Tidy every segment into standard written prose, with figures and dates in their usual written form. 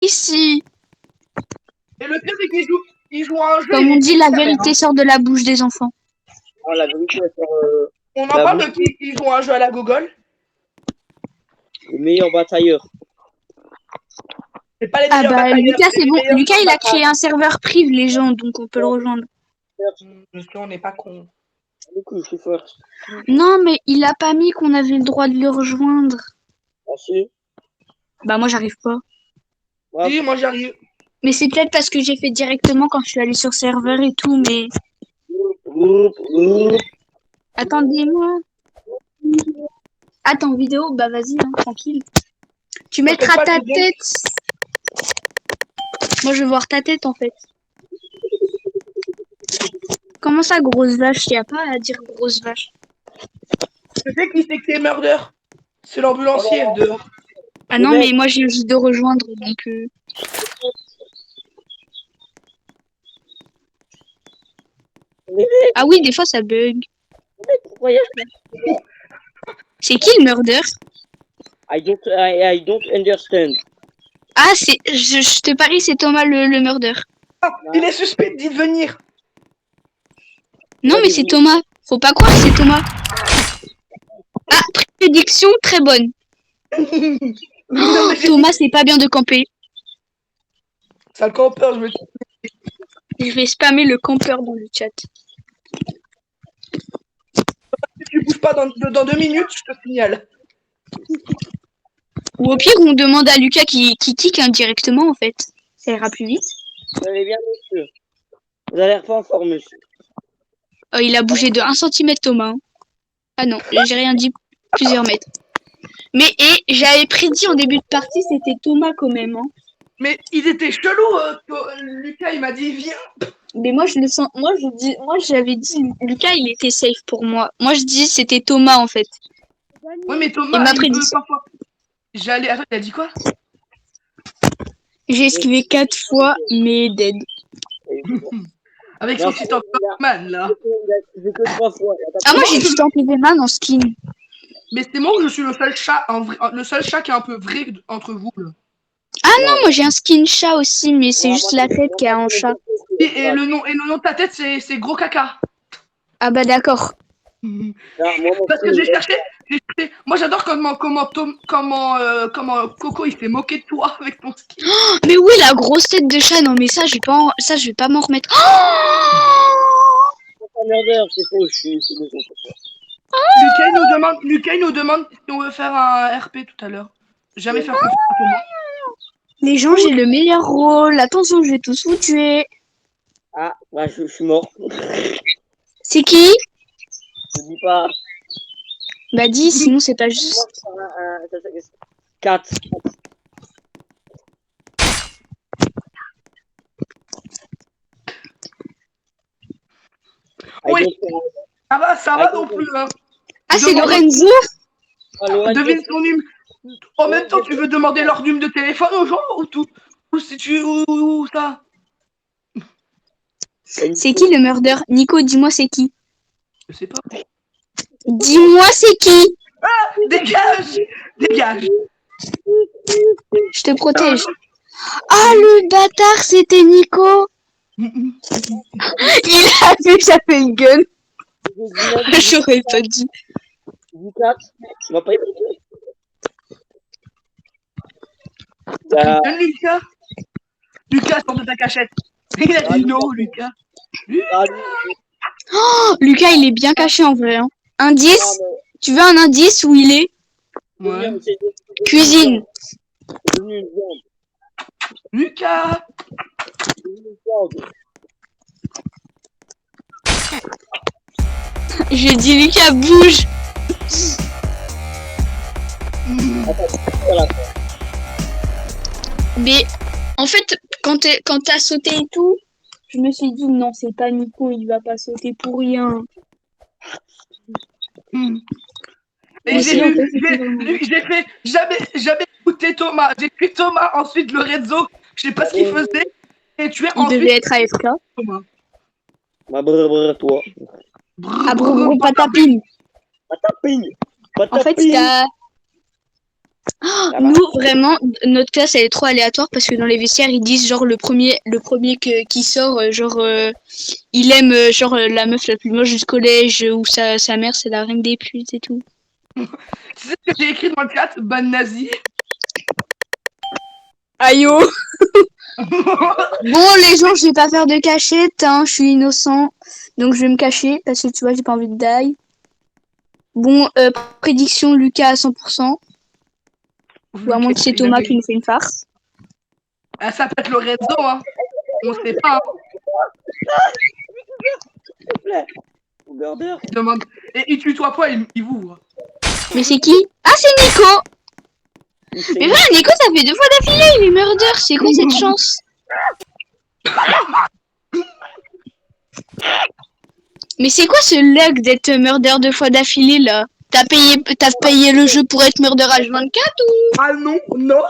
Ici. Et le pire, c'est qu'il joue à un jeu. Comme on dit, la vérité sort de la bouche des enfants. Oh, la vérité, on en parle de qui joue à un jeu à la Google. Le meilleur batailleur. C'est pas les Ah meilleurs bah batailleurs, Lucas, c'est les bon. meilleurs Lucas, il a batailles. créé un serveur privé légende, donc on peut le rejoindre. Monsieur, on n'est pas con. Du coup, je suis fort. Non, mais il a pas mis qu'on avait le droit de le rejoindre. Ah si. Bah moi, j'arrive pas. Ouais. Si, moi j'arrive. Mais c'est peut-être parce que j'ai fait directement quand je suis allée sur serveur et tout, mais... Attendez-moi. Attends, vidéo, bah vas-y, hein, tranquille. Tu mettras pas, ta je tête. Moi, je veux voir ta tête, en fait. Comment ça, grosse vache? Y a pas à dire grosse vache. Je sais qui c'est que c'est Murder. C'est l'ambulancier dehors. Ah non, mais moi, j'ai juste de rejoindre, donc... Ah oui, des fois, ça bug. C'est qui le murder? I don't understand. Ah, c'est... Je te parie, c'est Thomas le murder. Ah, il est suspect d'y venir. Non, mais c'est Thomas. Faut pas croire que c'est Thomas. Ah, prédiction très bonne. Oh, Thomas, c'est pas bien de camper. Ça le campeur, je me dis. Je vais spammer le campeur dans le chat. Si tu bouges pas dans 2 minutes, je te signale. Ou au pire, on demande à Lucas qui kick indirectement, en fait. Ça ira plus vite. Vous allez bien, monsieur? Vous avez l'air pas en forme, monsieur. Oh, il a bougé de 1 cm, Thomas. Ah non, j'ai rien dit. Plusieurs mètres. Mais, et j'avais prédit en début de partie, c'était Thomas quand même. Hein. Mais ils étaient chelous, Lucas, il m'a dit viens. Mais moi, je le sens. Moi, j'avais dit, Lucas, il était safe pour moi. Moi, je dis, c'était Thomas, en fait. Ouais, mais Thomas, ma il prédiction. veut parfois. J'allais. Attends, il a dit quoi? J'ai esquivé 4 fois, mais dead. Avec son petit man, là. Ah, moi, j'ai du man en skin. Mais c'est moi ou je suis le seul chat, le seul chat qui est un peu vrai entre vous, là. Ah non, moi j'ai un skin chat aussi, mais c'est juste la tête qui a un chat. Et le nom de ta tête, c'est gros caca. Ah bah d'accord. Parce que j'ai cherché. Moi j'adore comment Coco il s'est moqué de toi avec ton skin. Oh, mais oui, la grosse tête de chat, non mais ça je vais pas m'en remettre. Lucas il nous demande si on veut faire un RP tout à l'heure. Jamais faire confiance à moi. Les gens, j'ai le meilleur rôle. Attention, je vais tous vous tuer. Ah, ouais, je suis mort. C'est qui? Je dis pas. Bah dis, sinon c'est pas juste. 4. Oui, ça va non plus. Hein. Ah, c'est Lorenzo? Devine son numéro. En même temps, tu veux demander leur numéro de téléphone aux gens ou tout? Ou si tu. Ou ça? C'est qui le murder? Nico, dis-moi c'est qui? Je sais pas. Dis-moi c'est qui? Ah, dégage! Dégage! Je te protège. Ah, le bâtard, c'était Nico! Il a vu que j'avais une gun. J'aurais pas dit. Tu vas pas écouter. Lucas! Lucas, sors de ta cachette! Il a dit non, Lucas! Oh, Lucas, il est bien caché en vrai. Hein. Indice? Tu veux un indice où il est? Ouais. Cuisine. Lucas! J'ai dit Lucas, bouge! Mais en fait, quand t'as sauté et tout, je me suis dit non, c'est pas Nico, il va pas sauter pour rien. Et j'ai fait jamais écouté Thomas. J'ai fait Thomas, ensuite Lorenzo. Je sais pas ce qu'il faisait. Et tu es il devait être AFK. Thomas. Bah, toi. Ah, patapine. Patapine. En fait, Ça va. Nous, vraiment, notre classe, elle est trop aléatoire parce que dans les vestiaires, ils disent genre le premier qui sort, il aime la meuf la plus moche du collège ou sa mère, c'est la reine des putes et tout. Tu sais ce que j'ai écrit dans le chat? Bonne nazi. Aïe oh. Bon, les gens, je vais pas faire de cachette, hein, je suis innocent. Donc je vais me cacher parce que tu vois, j'ai pas envie de die. Bon, prédiction Lucas à 100%. Ou à moins que c'est Thomas qui nous fait une farce. Ah, ça peut être Lorenzo, hein. On sait pas. Hein. S'il te plaît. Burger. Il demande. Et il tutoie pas, il vous. Mais c'est qui? Ah, c'est Nico! Mais voilà, Nico, ça fait 2 fois d'affilée, il est murder, c'est quoi cette chance? Mais c'est quoi ce lag d'être murder 2 fois d'affilée là? T'as payé le jeu pour être murder H24 ou? Ah non, non.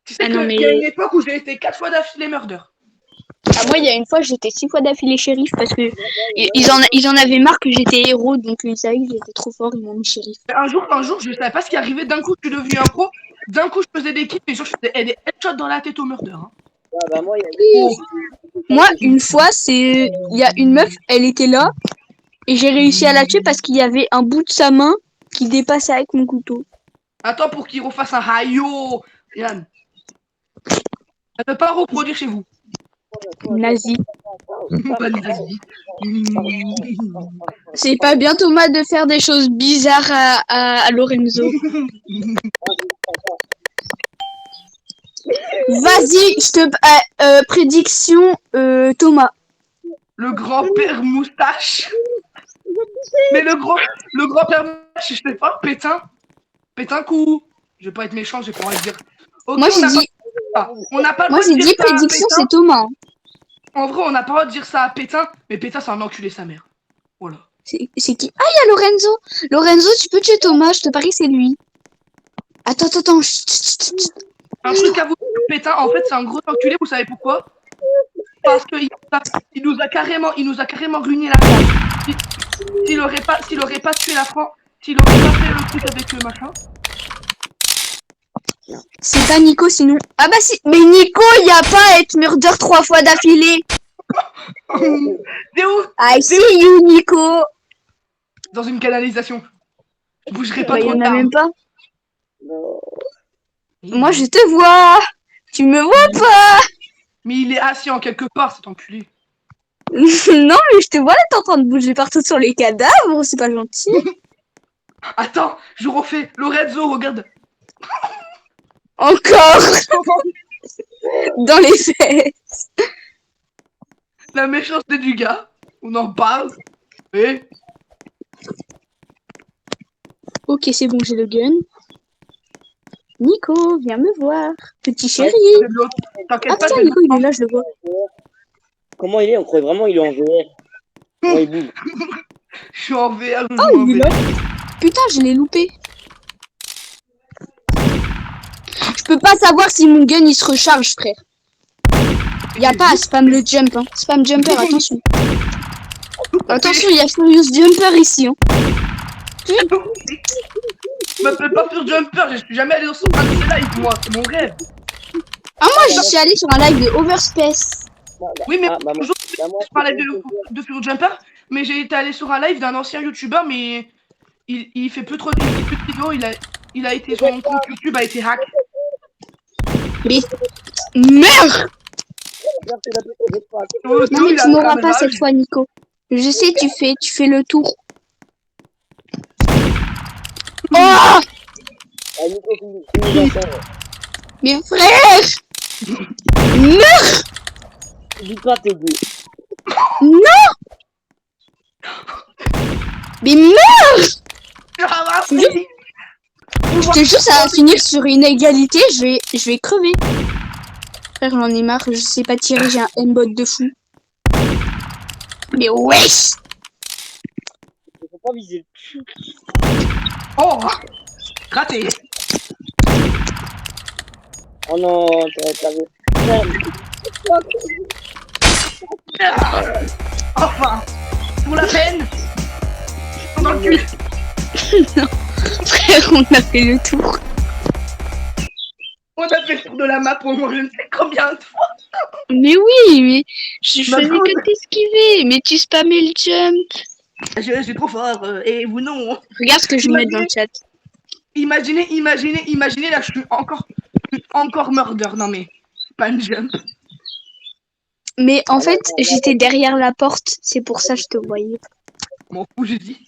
Tu sais Ah non, qu'il y a une époque où j'ai été 4 fois d'affilée murder. Ah, moi, il y a une fois, j'étais 6 fois d'affilée shérif parce que ils en avaient marre que j'étais héros, donc ils savaient que j'étais trop fort, ils m'ont mis shérif. Un jour, je savais pas ce qui arrivait. D'un coup, je suis devenu un pro. D'un coup, je faisais des kills, et genre, je faisais des headshots dans la tête au murder. Hein. Ah, bah, moi, il y a... Moi, une fois, il y a une meuf, elle était là, et j'ai réussi à la tuer parce qu'il y avait un bout de sa main qui dépassait avec mon couteau. Attends pour qu'il refasse un hayo. Yann. Ça ne peut pas reproduire chez vous. Nazi. Pas de nazi. C'est pas bien, Thomas, de faire des choses bizarres à Lorenzo. Vas-y, je te... prédiction, Thomas. Le grand-père moustache. Mais le grand-père moustache, je sais pas, pétain. Pétain coup. Je vais pas être méchant, j'ai pas envie de dire. Okay, moi, j'ai dit... On n'a pas le Moi, droit de j'ai dire dit ça à prédiction, Pétain. c'est Thomas. En vrai, on n'a pas le droit de dire ça à Pétain, mais Pétain, c'est un enculé sa mère. Voilà. C'est qui? Ah, il y a Lorenzo. Lorenzo, tu peux tuer Thomas, je te parie, c'est lui. Attends. Un truc à vous dire, Pétain, en fait, c'est un gros enculé, vous savez pourquoi? Parce qu'il nous a carrément ruiné la France. S'il aurait pas tué la France, s'il aurait pas fait le truc avec le machin. C'est pas Nico, sinon... Ah bah si... Mais Nico, il y a pas à être murder 3 fois d'affilée. T'es où? I see you, Nico. Dans une canalisation. Je bougerai pas Bah, il y trop en a tard. même pas. Non. Moi, je te vois. Tu me vois pas. Mais il est assis en quelque part, cet enculé. Non, mais je te vois là, t'es en train de bouger partout sur les cadavres, c'est pas gentil. Attends, je refais. Lorenzo, regarde. Encore. Dans les fesses. La méchanceté du gars. On en parle. Et Ok, c'est bon, j'ai le gun. Nico, viens me voir. Petit chéri. t'inquiète Ah pas, putain, Nico, il est là, je le vois. Comment il est? On croyait vraiment il est en VR. Comment il bouge? je suis en VR. Oh, il est là. Putain, je l'ai loupé. Je peux pas savoir si mon gun il se recharge, frère. Y a pas à spam le jump, hein. Spam jumper, attention. Attention, il y a Furious Jumper ici, hein. Je m'appelle pas sur Jumper, je suis jamais allé dans un de ces lives, moi, c'est mon rêve. Ah, moi, je suis allé sur un live de Overspace. Oui, mais bah, toujours, bah, moi, je parlais de Furious Jumper, mais j'ai été allé sur un live d'un ancien youtubeur, mais il fait plus trop de vidéos, il a été, son compte YouTube a été hack. Mais... Meurs. Oh, Non, mais il a tu m'auras un pas rage. cette fois, Nico. Je sais, tu fais le tour. Oh! Ah, Nico, finis l'ensemble. Mais frère! Meurs! Dis pas tes deux. Non! Mais meurs! Ah, Je te jure, ça va finir sur une égalité, je vais crever. Frère, j'en ai marre, je sais pas tirer, j'ai un aimbot de fou. Mais wesh! Faut pas viser le cul. Oh, raté. Oh non, t'avais... Enfin, pour la peine. Dans le cul. Non, frère, on a fait le tour. On a fait le tour de la map au moins je ne sais combien de fois. Mais oui, mais je Ma faisais grande. que t'esquiver, mais tu spammais le jump. Je suis trop fort, et vous non. Regarde ce que je vais mettre dans le chat. Imaginez, là, je suis encore murder. Non, mais, c'est pas une jump. Mais en fait, j'étais derrière la porte, c'est pour ça que je te voyais. M'en fous, j'ai dit.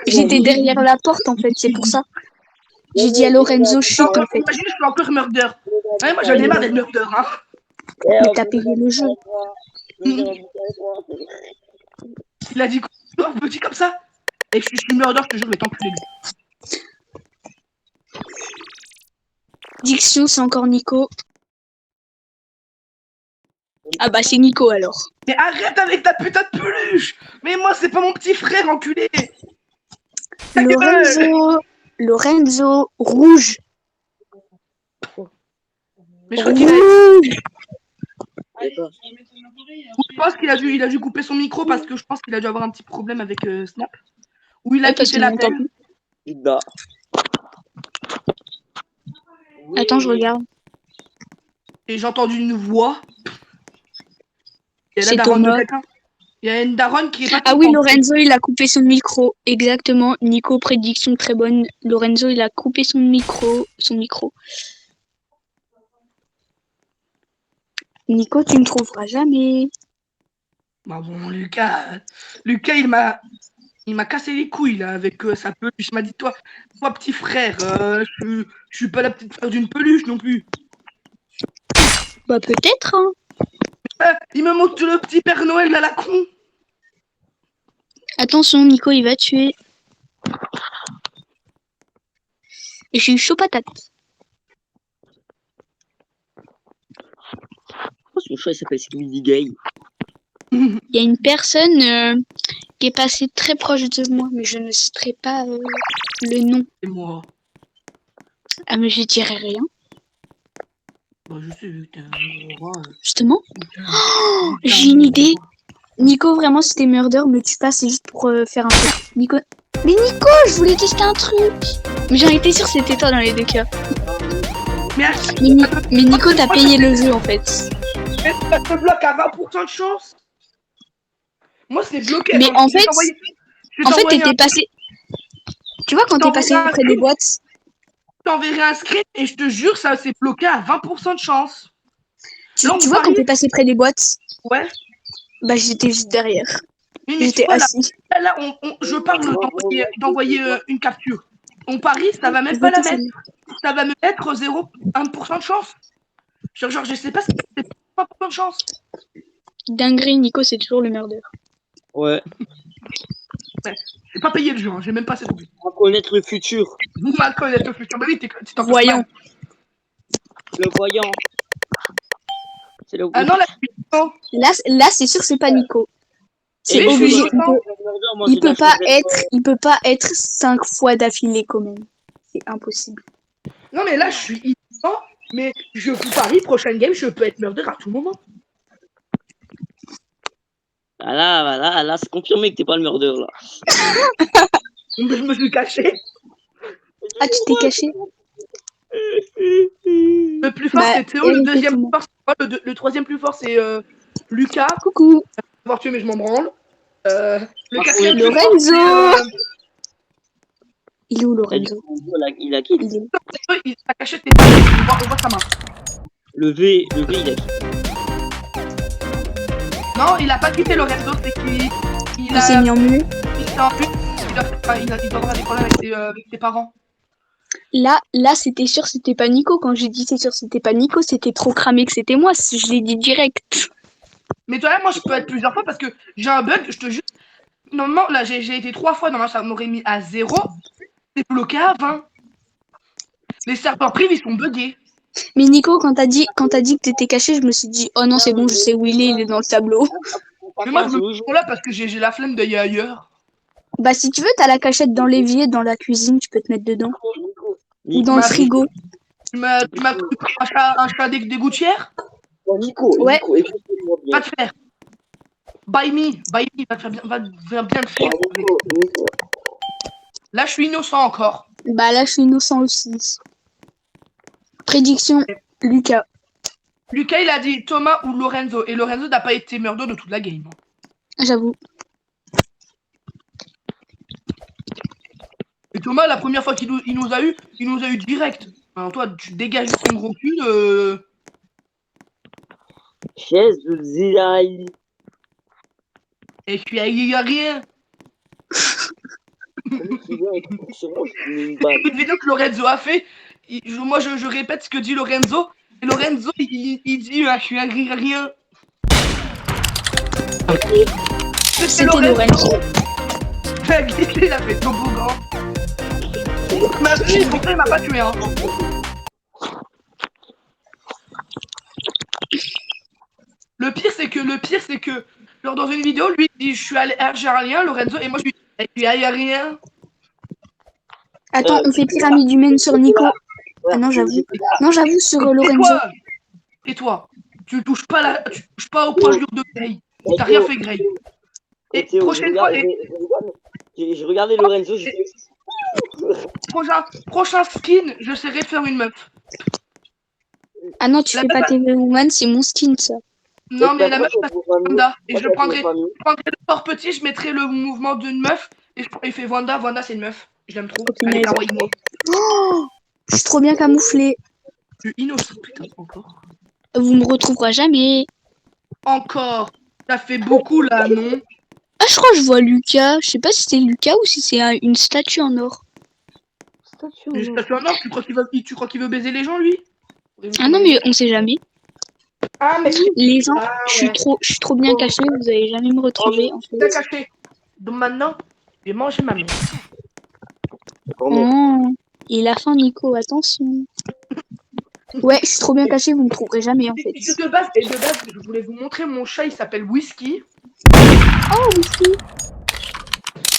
J'étais derrière la porte, en fait, c'est pour ça. J'ai dit à Lorenzo, chute, en fait. Imagine, je suis encore murder. Ouais, moi, j'en ai marre d'être murder, hein. Mais t'as payé le jeu. Il a dit quoi, petit comme ça? Et je suis murder, je te jure, je vais t'enculer, lui. Diction, c'est encore Nico. Ah bah c'est Nico alors. Mais arrête avec ta putain de peluche. Mais moi, c'est pas mon petit frère, enculé. Ta gueule. Lorenzo, rouge. Mais je crois qu'il a... Rouge. D'accord. Je pense qu'il a dû couper son micro parce que je pense qu'il a dû avoir un petit problème avec Snap. Ou il a Ouais, parce quitté qu'il m'entend l'appel. plus. Bah. Attends, je regarde. Et j'ai entendu une voix. Il y a C'est la daronne de Thomas. quelqu'un. Il y a une daronne qui est pas Ah oui, contente. Lorenzo, il a coupé son micro. Exactement. Nico, prédiction très bonne. Lorenzo, il a coupé son micro. Nico, tu ne trouveras jamais. Bah bon, Lucas, il m'a cassé les couilles là avec sa peluche. Il m'a dit toi petit frère, je suis pas la petite frère d'une peluche non plus. Bah peut-être, hein. Il me montre le petit Père Noël à la con. Attention, Nico, il va tuer. Et je suis chaud patate. Pourquoi son chat il s'appelle Skibidi Gay? Il y a une personne qui est passée très proche de moi, mais je ne citerai pas le nom. Et moi, Ah, mais je dirai rien. bah je sais que t'es un gros rat. Justement. Oh, j'ai une idée. Nico, vraiment, si t'es murder, me tue pas, c'est juste pour faire un truc. Nico. Mais Nico, je voulais tester un truc. Mais j'en étais sûre que c'était toi dans les deux cas. Mais Mais Nico, t'as payé le jeu en fait. ça te bloque à 20% de chance. Moi c'est bloqué. Mais Attends, en je vais fait, t'envoyer- je vais t'envoyer t'étais passé. Tu vois, quand t'es passé t'envoyer un près des boîtes, je t'enverrai un script et je te jure, ça c'est bloqué à 20% de chance. tu Là, on vois, quand parie. t'es passé près des boîtes, Ouais. bah j'étais juste derrière. Oui, mais tu J'étais vois, là, assis. là, je parle d'envoyer une capture. On parie, ça va Je même vais pas la te mettre. filmer. Ça va me mettre 0,1% de chance. Genre, je sais pas si c'est pas de chance. Dinguerie, Nico, c'est toujours le murder. Ouais. J'ai pas payé le jeu, hein, j'ai même pas cette oubli. On va connaître le futur. Vous mal connaître le futur. Bah oui, tu t'en Voyons. mal. Le voyant. C'est le Ah non, là, non. Là, c'est sûr, c'est pas Nico. C'est Oui, je suis obligé. innocent. Il peut pas être 5 fois d'affilée quand même. C'est impossible. Non, mais là, je suis innocent. Mais je vous parie, prochaine game, je peux être murder à tout moment. Là, c'est confirmé que t'es pas le murder là. Je me suis caché. Ah, tu t'es caché? Le plus fort, Bah, c'est Théo. Le deuxième exactement. plus fort, c'est moi. Le troisième plus fort, c'est Lucas. Coucou. Avoir tué, mais je m'en branle. Le quatrième plus Lorenzo. fort, c'est, Il est où, Lorenzo? Il a quitté. Il est où? la cachette n'est pas là. On voit sa main. Le V, il a quitté. Non, il a pas quitté Lorenzo, c'est qu'il Il s'est mis en muet. il s'est enfui. Il doit avoir des problèmes avec ses parents. Là, c'était sûr, c'était pas Nico. Quand j'ai dit c'est sûr, c'était pas Nico, c'était trop cramé que c'était moi. Je l'ai dit direct. Mais toi, moi, je peux être plusieurs fois parce que j'ai un bug, je te jure. Normalement, là, j'ai été 3 fois, normalement, ça m'aurait mis à 0. C'est bloqué à 20. Les serveurs privés, ils sont buggés. Mais Nico, quand t'as dit que t'étais caché, je me suis dit, oh non, c'est bon, je sais où il est dans le tableau. Mais moi, je me prends là parce que j'ai la flemme d'aller ailleurs. Bah, si tu veux, t'as la cachette dans l'évier, dans la cuisine, tu peux te mettre dedans. Ou dans le frigo. Tu m'as pris un chat des gouttières? Nico, Ouais. Nico, écoute-moi bien. Va te faire. Buy me, va te faire bien, va bien le faire. Nico. Là, je suis innocent encore. Bah, là, je suis innocent aussi. Prédiction, Lucas. Lucas, il a dit Thomas ou Lorenzo. Et Lorenzo n'a pas été murder de toute la game. J'avoue. Et Thomas, la première fois il nous a eu direct. Alors toi, tu dégages ton gros cul. Chaise de Zilaï. Et puis il y a rien. Qui vient et qui sur moi, je lui mets une balle. Une vidéo que Lorenzo a fait. Moi, je répète ce que dit Lorenzo. Et Lorenzo, il dit je suis un rien. C'était Lorenzo. Il a glissé, il a fait toboggan. Ma fille, il m'a pas tué. Hein. Le pire, c'est que, genre, dans une vidéo, lui, il dit je suis algérien, Lorenzo, et moi, je lui dis je suis algérien. Attends, on fait pyramide humaine sur Nico. Ah non, j'avoue. Non, j'avoue, sur Lorenzo. Et toi, tu touches pas au poids de Grey. T'as rien fait, Grey. Et prochaine fois, j'ai regardé Lorenzo, prochain skin, je saurais faire une meuf. Ah non, tu fais pas TV Woman, c'est mon skin, ça. Non, mais la meuf, c'est Wanda. Et je prendrai le port petit, je mettrai le mouvement d'une meuf. Et je fais Wanda. Wanda, c'est une meuf. Je l'aime trop. Elle est kawaii. Oh, je suis trop bien camouflée. Je suis innocent, putain, encore. Vous me retrouverez jamais. Encore. Ça fait beaucoup, là, non? Ah, je crois que je vois Lucas. Je sais pas si c'est Lucas ou si c'est une statue en or. Une statue en or? Tu crois qu'il veut baiser les gens, lui? Ah non, mais on sait jamais. Ah, mais les gens, je suis trop bien cachée, vous allez jamais me retrouver. En fait. Bien caché. Donc maintenant, je vais manger ma mère. Oh, et la fin, Nico, attention. Ouais, je suis trop bien cachée, vous me trouverez jamais en fait. De base, je voulais vous montrer mon chat, il s'appelle Whisky. Oh, Whisky.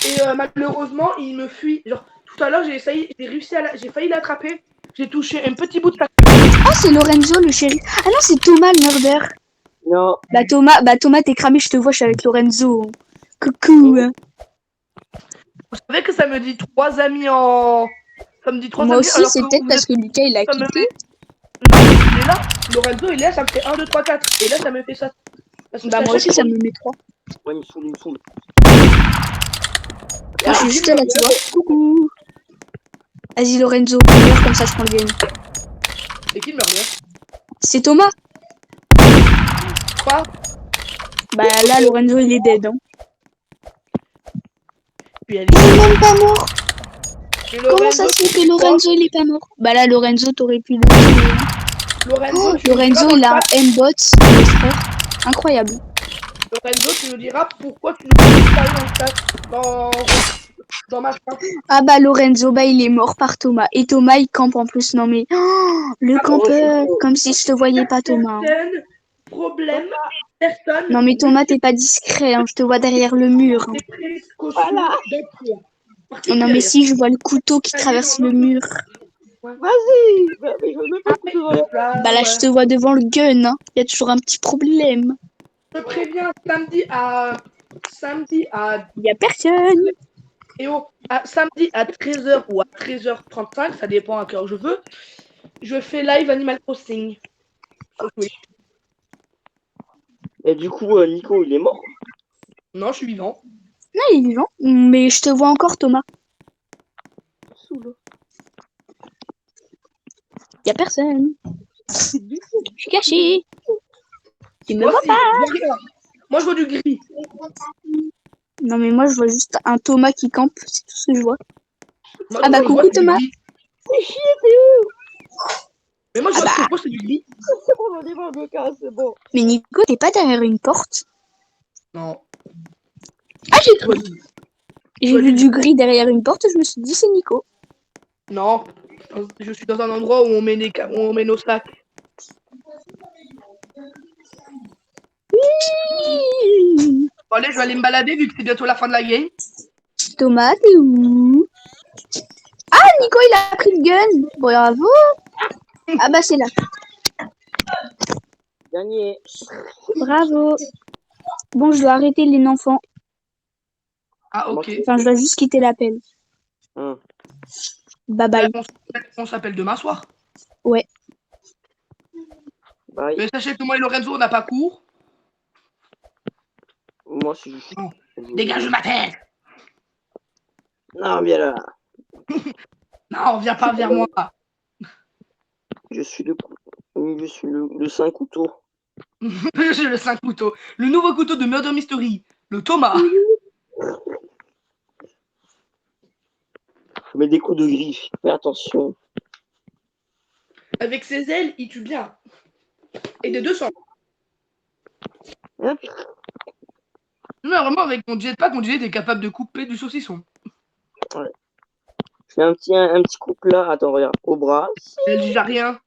Et malheureusement, il me fuit. Genre, tout à l'heure, j'ai failli l'attraper. J'ai touché un petit bout de sa... Oh, c'est Lorenzo, le chéri. Ah non, c'est Thomas, le murder. Non. Bah Thomas, t'es cramé, je te vois, je suis avec Lorenzo. Coucou. Vous savez que ça me dit 3 amis en... Ça me dit 3 Moi amis. aussi, c'est peut-être parce que Lucas, il a quitté. Non, il est là. Lorenzo, il est là, ça me fait 1, 2, 3, 4. Et là, ça me fait ça. Bah moi aussi, ça me met 3. Ouais, il me saoule. Moi, je suis juste là, tu vois. Coucou. Vas-y, Lorenzo, meurs comme ça, je prends le game. C'est qui le murder? C'est Thomas. Quoi? Bah là, Lorenzo, il est dead. Hein. Puis il est même pas mort. Lorenzo, comment ça se fait que Lorenzo, il est pas mort? Bah là, Lorenzo, t'aurais pu le tuer. Lorenzo, il a un M-bot, mon frère. Incroyable. Lorenzo, tu nous diras pourquoi tu ne peux pas dans ma chambre. Ah bah Lorenzo, bah il est mort par Thomas. Et Thomas, il campe en plus. Non mais, le campeur, comme si je te voyais pas, Thomas. Problème, personne. Non mais Thomas, t'es pas discret, hein. Je te vois derrière le mur. Hein. Voilà. Non mais si, je vois le couteau qui traverse le mur. Vas-y. Bah là, je te vois devant le gun. Hein. Il y a toujours un petit problème. Je préviens, samedi à... Il y a personne. Et samedi à 13h ou à 13h35, ça dépend à quelle heure je veux, je fais live Animal Crossing. Et du coup, Nico, il est mort? Non, je suis vivant. Non, il est vivant. Mais je te vois encore, Thomas. Il y a personne. Je suis cachée. Tu me vois pas. Moi, je vois du gris. Non, mais moi, je vois juste un Thomas qui campe. C'est tout ce que je vois. Moi, ah bah, coucou, Thomas. C'est chier, t'es où? Mais moi, je vois c'est du gris. C'est bon, on est mort, c'est bon. Mais Nico, t'es pas derrière une porte? Non. Ah, j'ai vu du gris derrière une porte, je me suis dit, c'est Nico. Non. Je suis dans un endroit où on met nos sacs. Oui. Bon, allez, je vais aller me balader vu que c'est bientôt la fin de la game. Thomas, t'es où? Ah, Nico, il a pris le gun. Bravo. Ah bah, c'est là. Gagné. Bravo. Bon, je dois arrêter les enfants. Ah, ok. Enfin, je dois juste quitter l'appel. Bye bye. On s'appelle demain soir. Ouais. Aïe, Mais sachez que moi et Lorenzo, on n'a pas cours. moi, je suis... Non. Dégage de ma tête. Non, viens là. Non, viens pas vers moi. Je suis le 5 couteau. J'ai le 5 couteau. Le nouveau couteau de Murder Mystery. Le Thomas. Je mets des coups de griffe. Fais attention. Avec ses ailes, il tue bien. Et des 200. Hop. Non, vraiment, avec mon jetpack, on dirait qu'il est capable de couper du saucisson. Je fais un petit coup là. Attends, regarde. Au bras. Elle dit rien.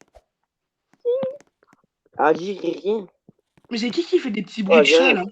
Ah, dis rien. Mais c'est qui fait des petits bruits Ouais, de chat, j'ai là?